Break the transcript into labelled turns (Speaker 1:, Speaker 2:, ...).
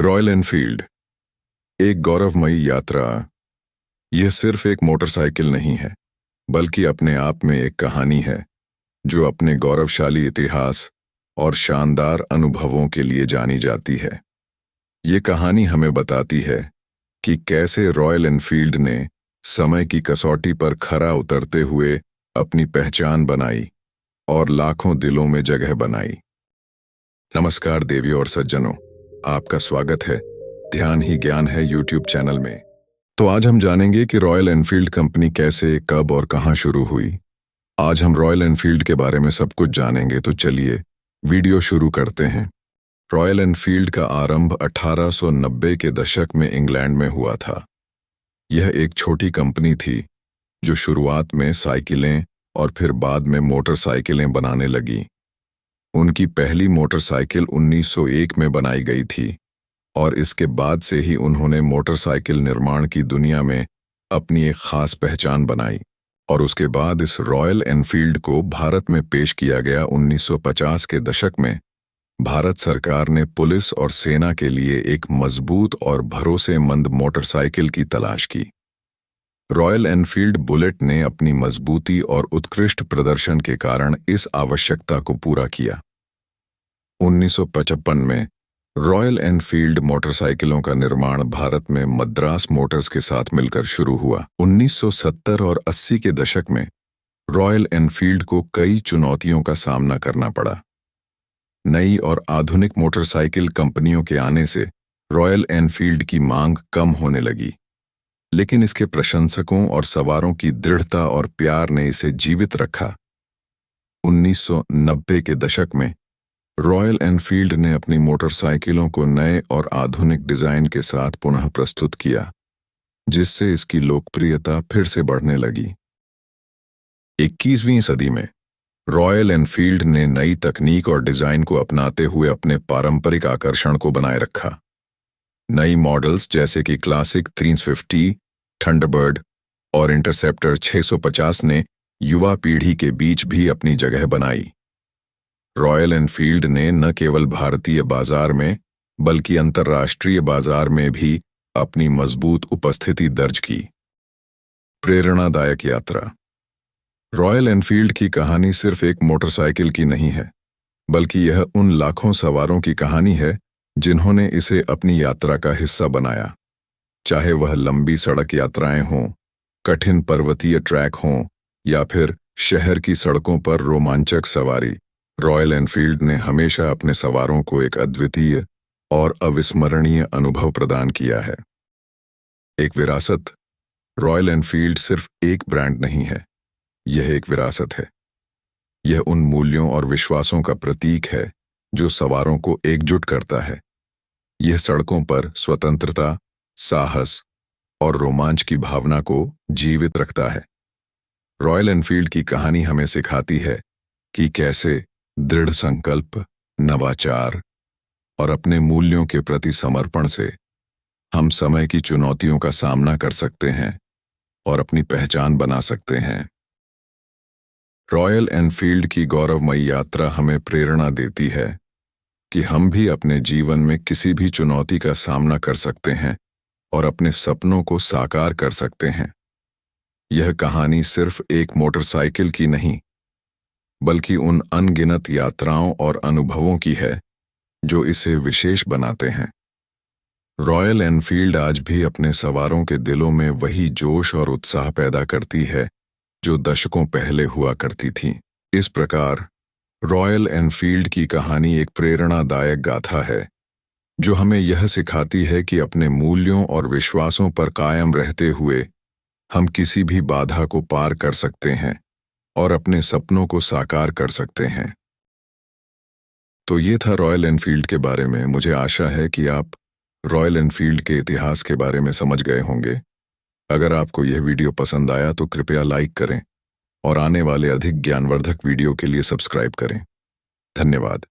Speaker 1: Royal Enfield एक गौरवमयी यात्रा। यह सिर्फ एक मोटरसाइकिल नहीं है, बल्कि अपने आप में एक कहानी है जो अपने गौरवशाली इतिहास और शानदार अनुभवों के लिए जानी जाती है। ये कहानी हमें बताती है कि कैसे रॉयल एनफील्ड ने समय की कसौटी पर खरा उतरते हुए अपनी पहचान बनाई और लाखों दिलों में जगह बनाई। नमस्कार देवियों और सज्जनों, आपका स्वागत है ध्यान ही ज्ञान है यूट्यूब चैनल में। तो आज हम जानेंगे कि रॉयल एनफील्ड कंपनी कैसे, कब और कहां शुरू हुई। आज हम रॉयल एनफील्ड के बारे में सब कुछ जानेंगे, तो चलिए वीडियो शुरू करते हैं। रॉयल एनफील्ड का आरंभ 1890 के दशक में इंग्लैंड में हुआ था। यह एक छोटी कंपनी थी जो शुरुआत में साइकिलें और फिर बाद में मोटरसाइकिलें बनाने लगी। उनकी पहली मोटरसाइकिल 1901 में बनाई गई थी और इसके बाद से ही उन्होंने मोटरसाइकिल निर्माण की दुनिया में अपनी एक खास पहचान बनाई। और उसके बाद इस रॉयल एनफील्ड को भारत में पेश किया गया। 1950 के दशक में भारत सरकार ने पुलिस और सेना के लिए एक मजबूत और भरोसेमंद मोटरसाइकिल की तलाश की। रॉयल एनफील्ड बुलेट ने अपनी मजबूती और उत्कृष्ट प्रदर्शन के कारण इस आवश्यकता को पूरा किया। 1955 में रॉयल एनफील्ड मोटरसाइकिलों का निर्माण भारत में मद्रास मोटर्स के साथ मिलकर शुरू हुआ। 1970 और 80 के दशक में रॉयल एनफील्ड को कई चुनौतियों का सामना करना पड़ा। नई और आधुनिक मोटरसाइकिल कंपनियों के आने से रॉयल एनफील्ड की मांग कम होने लगी, लेकिन इसके प्रशंसकों और सवारों की दृढ़ता और प्यार ने इसे जीवित रखा। 1990 के दशक में रॉयल एनफील्ड ने अपनी मोटरसाइकिलों को नए और आधुनिक डिजाइन के साथ पुनः प्रस्तुत किया, जिससे इसकी लोकप्रियता फिर से बढ़ने लगी। 21वीं सदी में रॉयल एनफील्ड ने नई तकनीक और डिजाइन को अपनाते हुए अपने पारंपरिक आकर्षण को बनाए रखा। नई मॉडल्स जैसे कि क्लासिक 350, थंडरबर्ड और इंटरसेप्टर 650 ने युवा पीढ़ी के बीच भी अपनी जगह बनाई। रॉयल एनफील्ड ने न केवल भारतीय बाजार में बल्कि अंतर्राष्ट्रीय बाजार में भी अपनी मजबूत उपस्थिति दर्ज की। प्रेरणादायक यात्रा। रॉयल एनफील्ड की कहानी सिर्फ एक मोटरसाइकिल की नहीं है, बल्कि यह उन लाखों सवारों की कहानी है जिन्होंने इसे अपनी यात्रा का हिस्सा बनाया। चाहे वह लंबी सड़क यात्राएं हों, कठिन पर्वतीय ट्रैक हों या फिर शहर की सड़कों पर रोमांचक सवारी, रॉयल एनफील्ड ने हमेशा अपने सवारों को एक अद्वितीय और अविस्मरणीय अनुभव प्रदान किया है। एक विरासत। रॉयल एनफील्ड सिर्फ एक ब्रांड नहीं है, यह एक विरासत है। यह उन मूल्यों और विश्वासों का प्रतीक है जो सवारों को एकजुट करता है। यह सड़कों पर स्वतंत्रता, साहस और रोमांच की भावना को जीवित रखता है। रॉयल एनफील्ड की कहानी हमें सिखाती है कि कैसे दृढ़ संकल्प, नवाचार और अपने मूल्यों के प्रति समर्पण से हम समय की चुनौतियों का सामना कर सकते हैं और अपनी पहचान बना सकते हैं। रॉयल एनफील्ड की गौरवमयी यात्रा हमें प्रेरणा देती है कि हम भी अपने जीवन में किसी भी चुनौती का सामना कर सकते हैं और अपने सपनों को साकार कर सकते हैं। यह कहानी सिर्फ एक मोटरसाइकिल की नहीं, बल्कि उन अनगिनत यात्राओं और अनुभवों की है जो इसे विशेष बनाते हैं। रॉयल एनफील्ड आज भी अपने सवारों के दिलों में वही जोश और उत्साह पैदा करती है जो दशकों पहले हुआ करती थी। इस प्रकार रॉयल एनफील्ड की कहानी एक प्रेरणादायक गाथा है जो हमें यह सिखाती है कि अपने मूल्यों और विश्वासों पर कायम रहते हुए हम किसी भी बाधा को पार कर सकते हैं और अपने सपनों को साकार कर सकते हैं। तो ये था रॉयल एनफील्ड के बारे में। मुझे आशा है कि आप रॉयल एनफील्ड के इतिहास के बारे में समझ गए होंगे। अगर आपको यह वीडियो पसंद आया तो कृपया लाइक करें और आने वाले अधिक ज्ञानवर्धक वीडियो के लिए सब्सक्राइब करें। धन्यवाद।